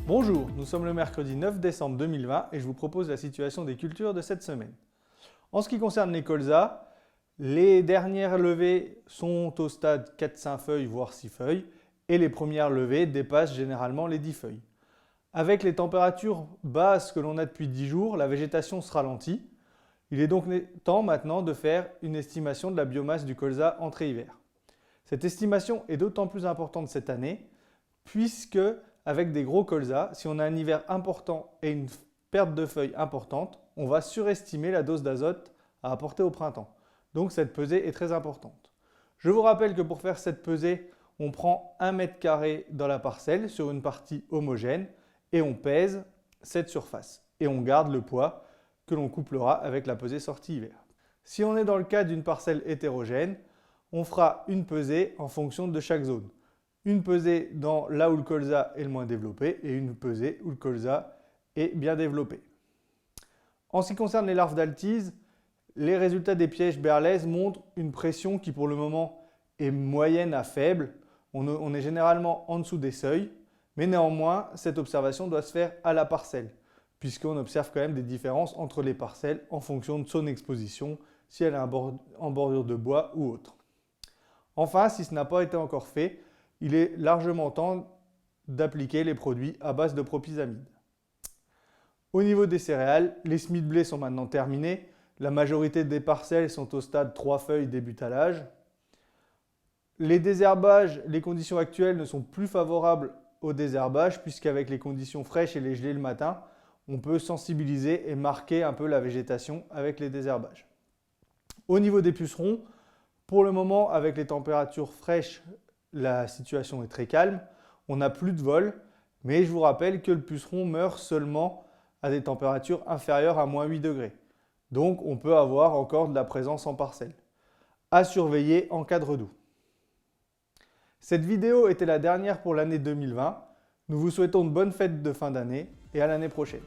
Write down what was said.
Bonjour, nous sommes le mercredi 9 décembre 2020 et je vous propose la situation des cultures de cette semaine. En ce qui concerne les colzas, les dernières levées sont au stade 4-5 feuilles voire 6 feuilles et les premières levées dépassent généralement les 10 feuilles. Avec les températures basses que l'on a depuis 10 jours, la végétation se ralentit. Il est donc temps maintenant de faire une estimation de la biomasse du colza entrée-hiver. Cette estimation est d'autant plus importante cette année puisque avec des gros colzas, si on a un hiver important et une perte de feuilles importante, on va surestimer la dose d'azote à apporter au printemps. Donc cette pesée est très importante. Je vous rappelle que pour faire cette pesée, on prend 1 mètre carré dans la parcelle sur une partie homogène et on pèse cette surface. Et on garde le poids que l'on couplera avec la pesée sortie hiver. Si on est dans le cas d'une parcelle hétérogène, on fera une pesée en fonction de chaque zone. Une pesée dans là où le colza est le moins développé et une pesée où le colza est bien développé. En ce qui concerne les larves d'altise, les résultats des pièges Berlez montrent une pression qui pour le moment est moyenne à faible. On est généralement en dessous des seuils, mais néanmoins cette observation doit se faire à la parcelle, puisqu'on observe quand même des différences entre les parcelles en fonction de son exposition, si elle est en bordure de bois ou autre. Enfin, si ce n'a pas été encore fait, il est largement temps d'appliquer les produits à base de propyzamide. Au niveau des céréales, les semis de blé sont maintenant terminés. La majorité des parcelles sont au stade 3 feuilles débutalage. Les désherbages, les conditions actuelles ne sont plus favorables au désherbage puisqu'avec les conditions fraîches et les gelées le matin, on peut sensibiliser et marquer un peu la végétation avec les désherbages. Au niveau des pucerons, pour le moment, avec les températures fraîches, la situation est très calme. On n'a plus de vol, mais je vous rappelle que le puceron meurt seulement à des températures inférieures à -8 degrés. Donc, on peut avoir encore de la présence en parcelle. À surveiller en cas de redoux. Cette vidéo était la dernière pour l'année 2020. Nous vous souhaitons de bonnes fêtes de fin d'année et à l'année prochaine.